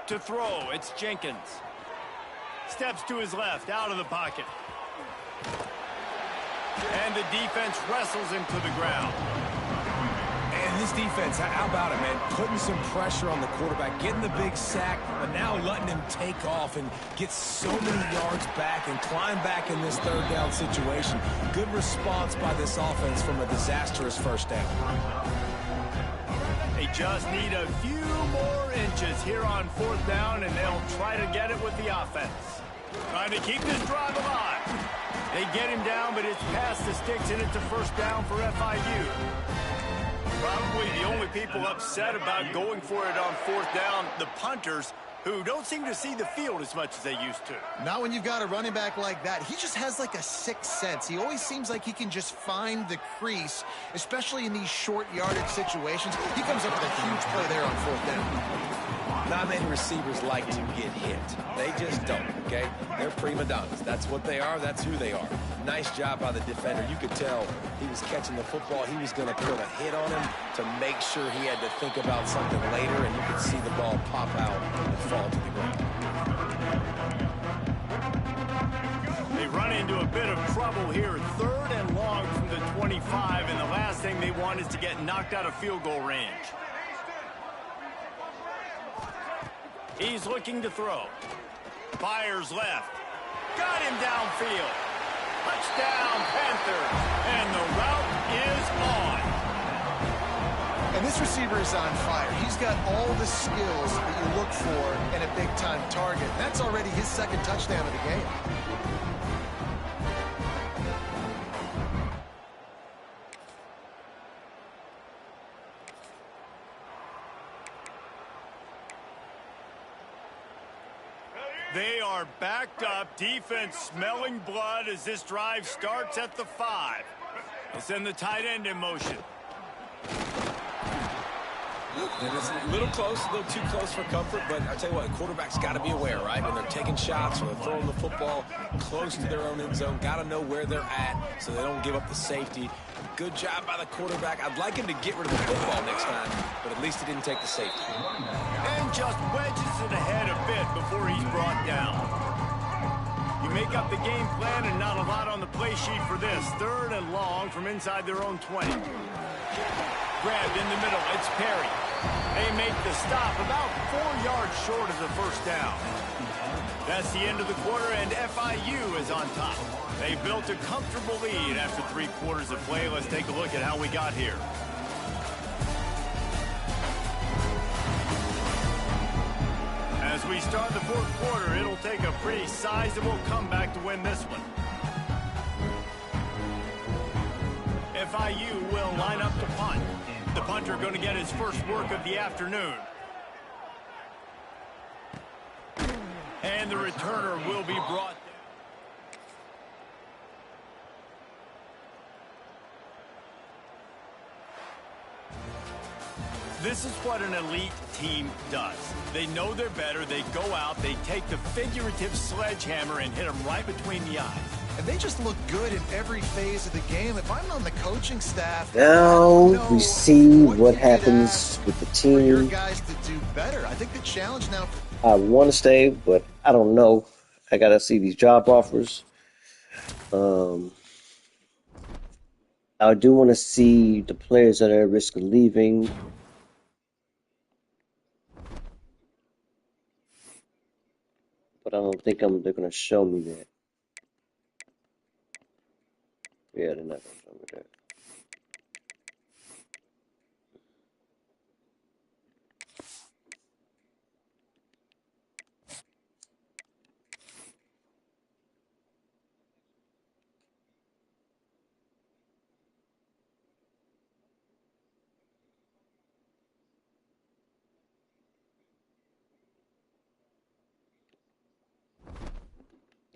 To throw, it's Jenkins. Steps to his left, out of the pocket. And the defense wrestles him to the ground. And this defense, how about it, man? Putting some pressure on the quarterback, getting the big sack, but now letting him take off and get so many yards back and climb back in this third down situation. Good response by this offense from a disastrous first down. They just need a few more inches here on fourth down, and they'll try to get it with the offense. Trying to keep this drive alive. They get him down, but it's past the sticks, and it's a first down for FIU. Probably the only people upset about going for it on fourth down, the punters, who don't seem to see the field as much as they used to. Not when you've got a running back like that. He just has like a sixth sense. He always seems like he can just find the crease, especially in these short yardage situations. He comes up with a huge play there on fourth down. Not many receivers like to get hit. They just don't, okay? They're prima donnas. That's what they are. That's who they are. Nice job by the defender. You could tell he was catching the football. He was going to put a hit on him to make sure he had to think about something later, and you could see the ball pop out and fall to the ground. They run into a bit of trouble here. Third and long from the 25, and the last thing they want is to get knocked out of field goal range. He's looking to throw. Fires left. Got him downfield. Touchdown, Panthers. And the route is on. And this receiver is on fire. He's got all the skills that you look for in a big-time target. That's already his second touchdown of the game. They are backed up. Defense smelling blood as this drive starts at the 5. They send the tight end in motion. And it's a little close, a little too close for comfort, but I tell you what, the quarterback's got to be aware, right? When they're taking shots or they're throwing the football close to their own end zone, got to know where they're at so they don't give up the safety. Good job by the quarterback. I'd like him to get rid of the football next time, but at least he didn't take the safety. And just wedges it ahead a bit before he's brought down. You make up the game plan and not a lot on the play sheet for this. Third and long from inside their own 20. Grabbed in the middle. It's Perry. They make the stop about 4 yards short of the first down. That's the end of the quarter, and FIU is on top. They built a comfortable lead after 3 quarters of play. Let's take a look at how we got here. As we start the fourth quarter, it'll take a pretty sizable comeback to win this one. FIU will line up to punt. The punter going to get his first work of the afternoon. And the returner will be brought down. This is what an elite team does. They know they're better. They go out. They take the figurative sledgehammer and hit them right between the eyes. And they just look good in every phase of the game. If I'm on the coaching staff, now we see what happens with the team. Your guys to do better. I think the challenge now. I want to stay, but I don't know. I gotta see these job offers. I do want to see the players that are at risk of leaving. But I don't think they're going to show me that. Yeah, they're not going to show me that.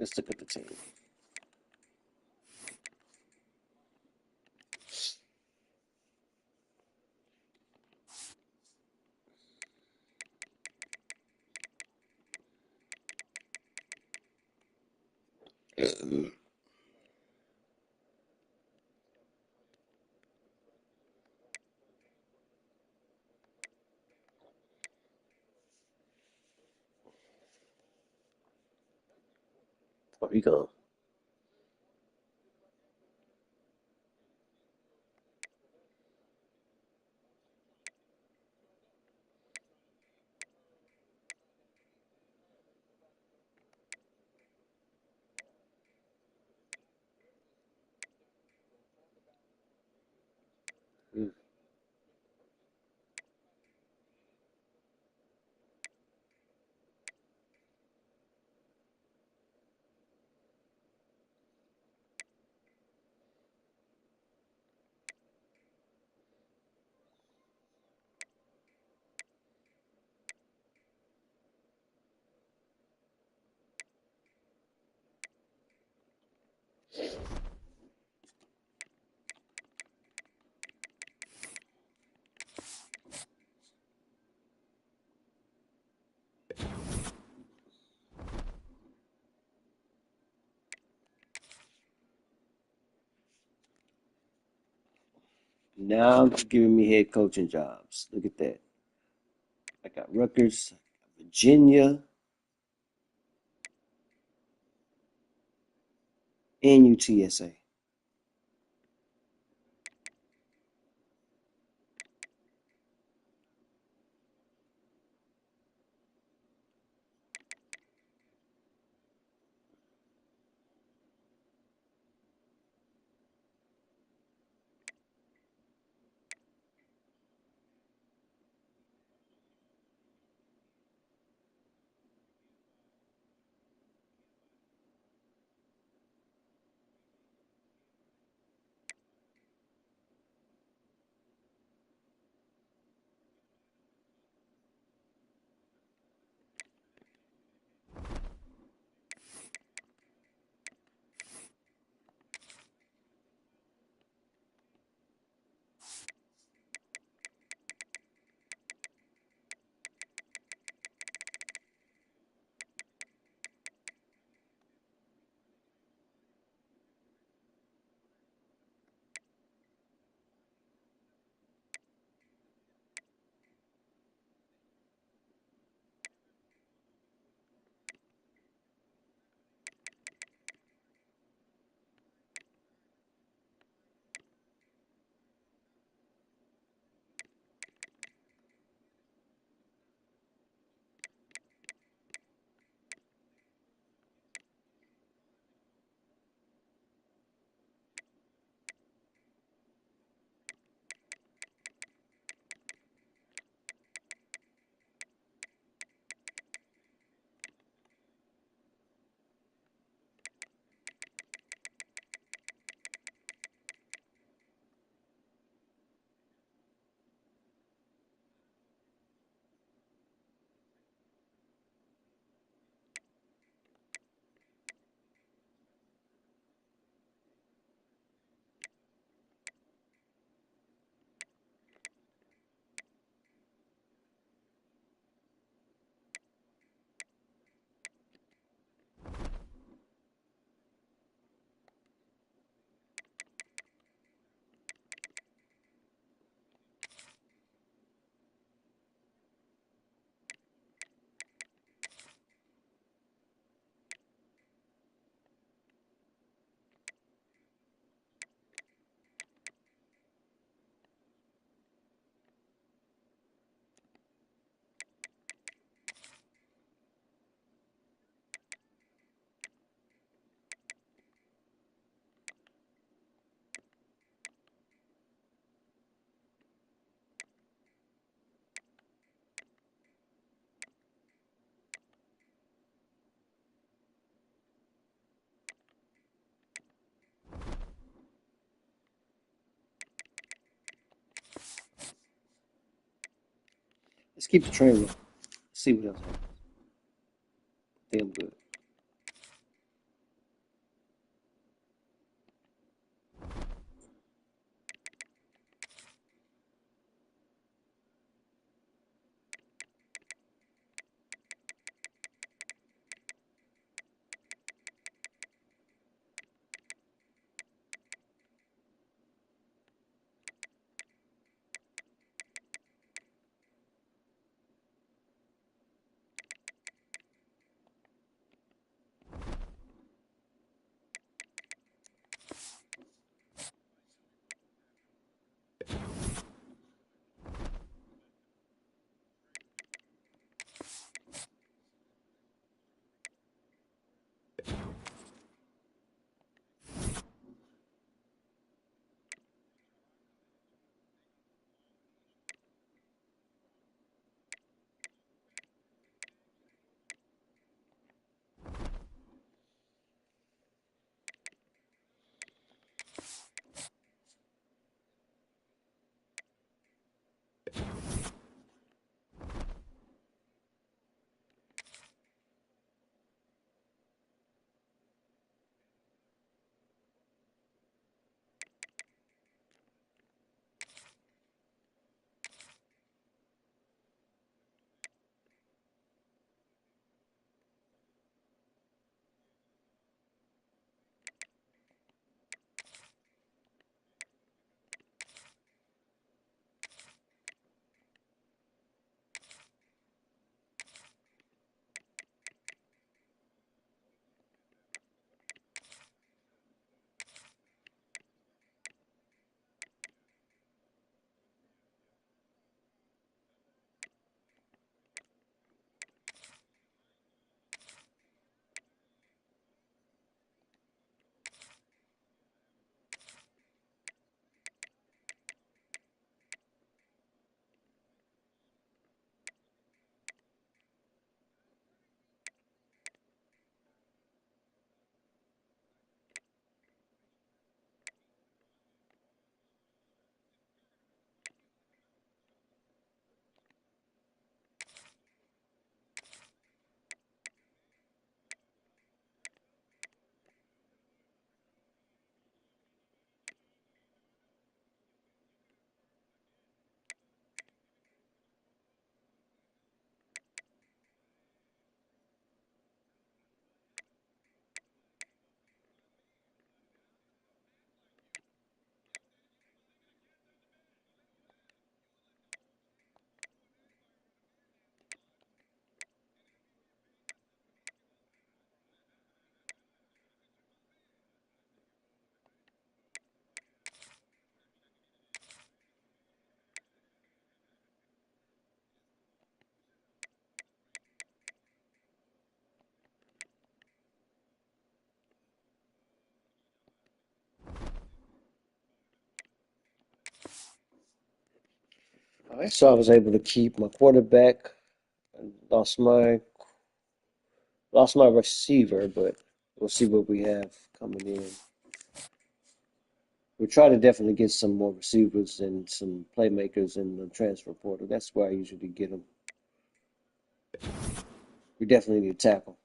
Let's look at the team. Oh, he gone. Now they're giving me head coaching jobs. Look at that. I got Rutgers, Virginia, and UTSA. Let's keep the train rolling. See what else happens. I think I'm good. So I was able to keep my quarterback. Lost my receiver, but we'll see what we have coming in. We try to definitely get some more receivers and some playmakers in the transfer portal. That's where I usually get them. We definitely need to tackle.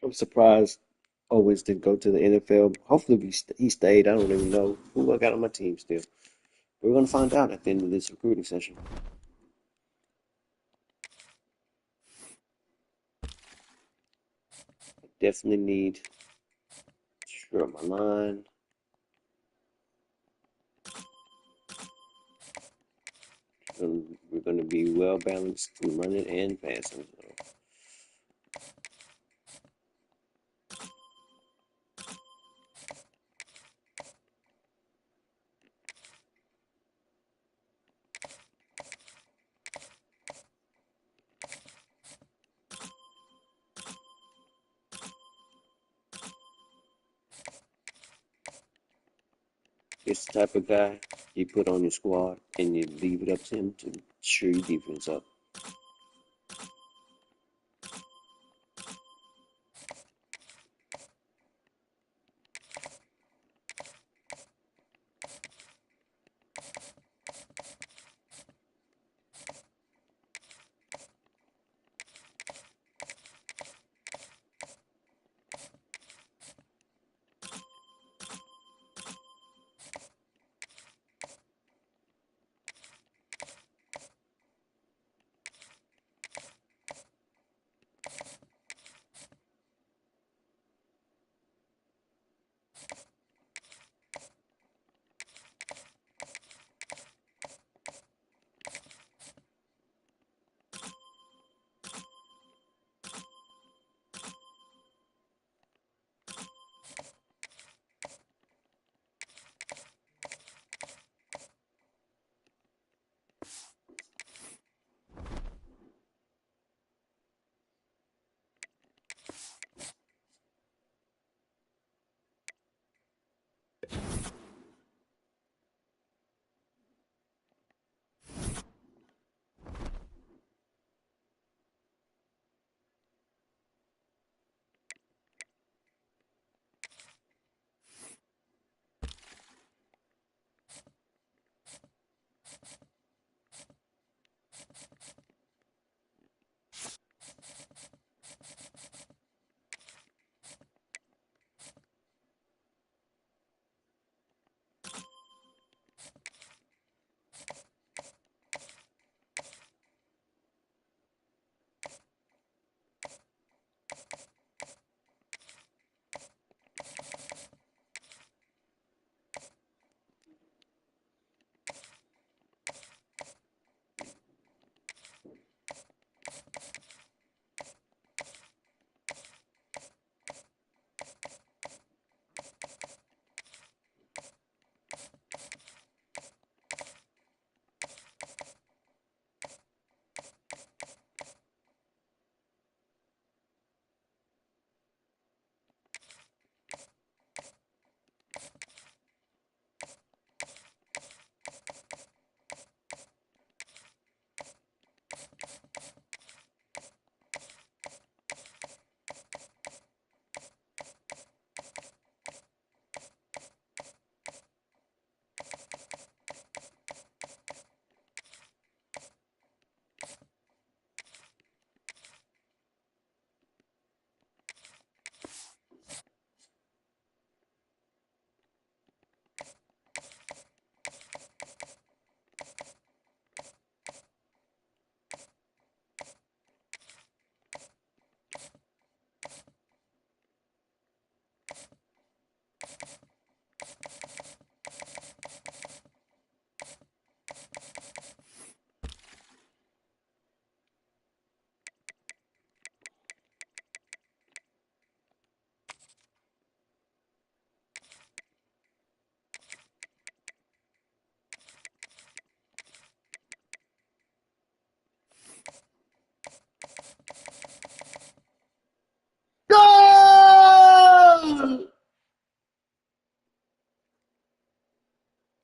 I'm surprised Owens didn't go to the NFL. Hopefully he stayed. I don't even know who I got on my team still. We're going to find out at the end of this recruiting session. I definitely need to shore up my line. We're going to be well balanced in running and passing. So. It's the type of guy you put on your squad and you leave it up to him to shore your defense up.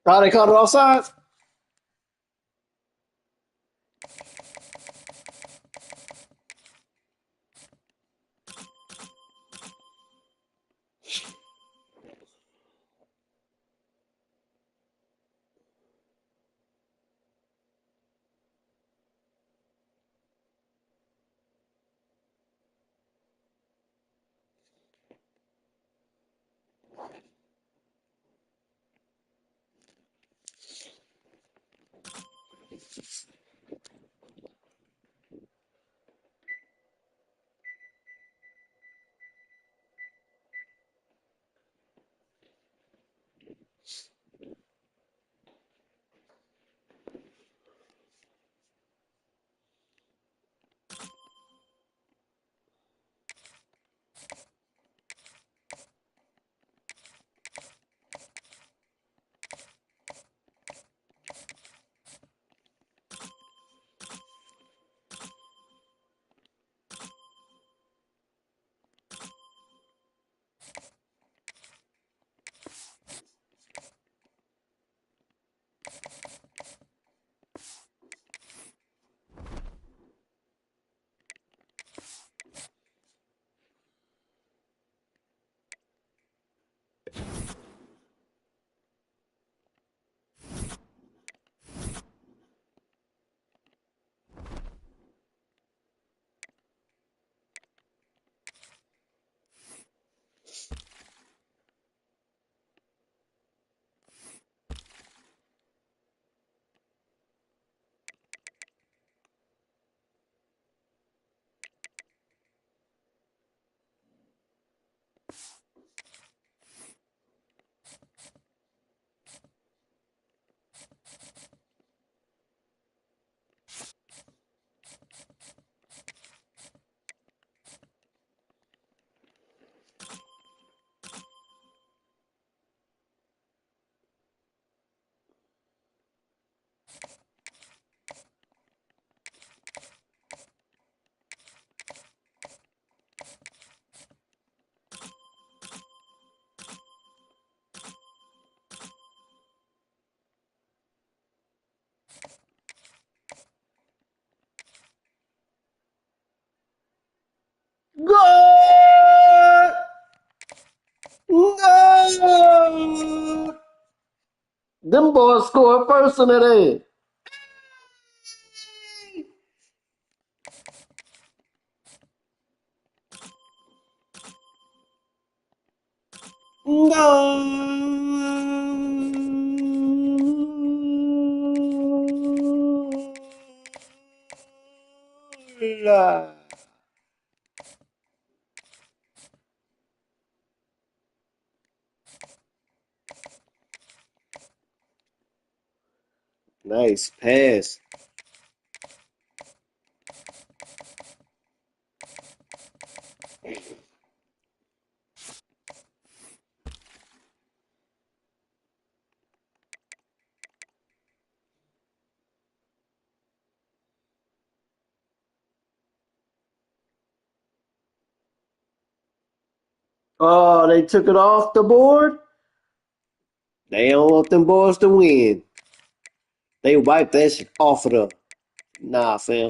Oh, they called it offside? Them boys scored first in that end. No. Nice pass. Oh, they took it off the board. They don't want them boys to win. They wiped that shit off of them. Nah, fam.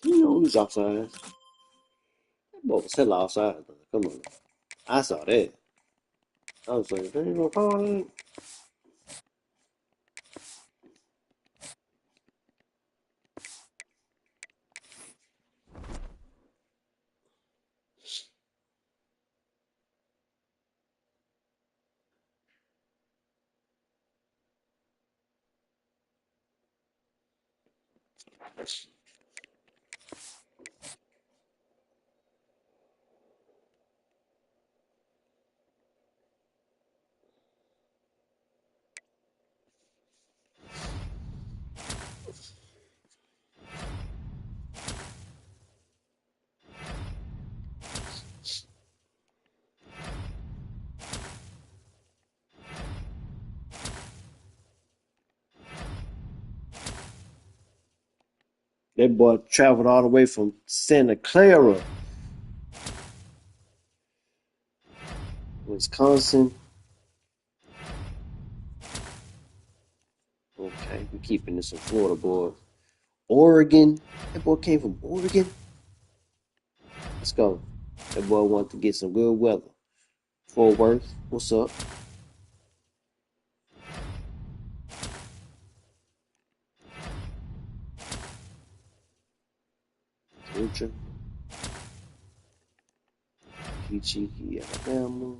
You know who's offside. That boy was hell offside. Come on. I saw that. I was like, they ain't gonna call it. That boy traveled all the way from Santa Clara, Wisconsin. Okay, we keeping this in Florida, boy. Oregon. That boy came from Oregon. Let's go. That boy wanted to get some good weather. Fort Worth, what's up? Georgia. Peachy, Alabama.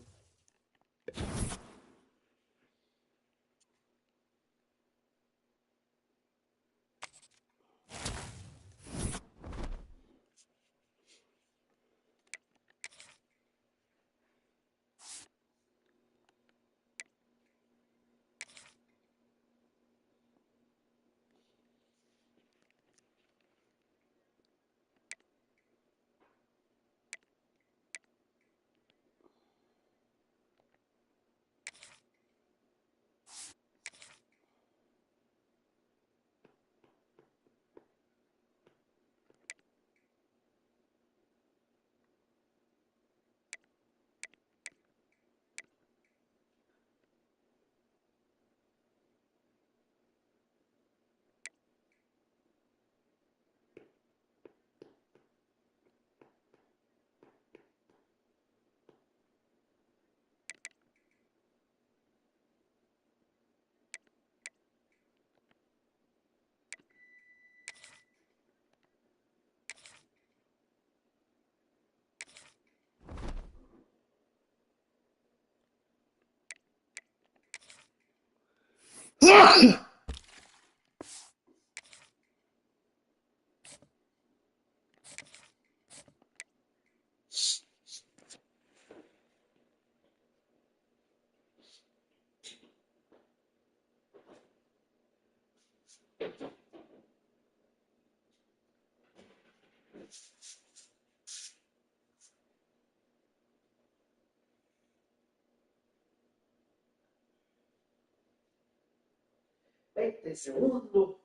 20 segundos.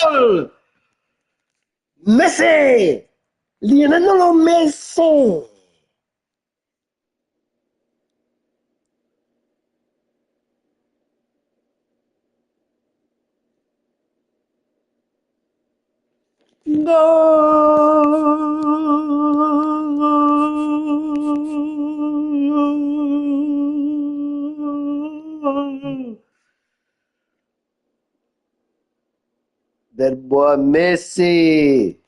¡Gol! ¡Messi! ¡Lionel Messi! Gol! Del boy Messi.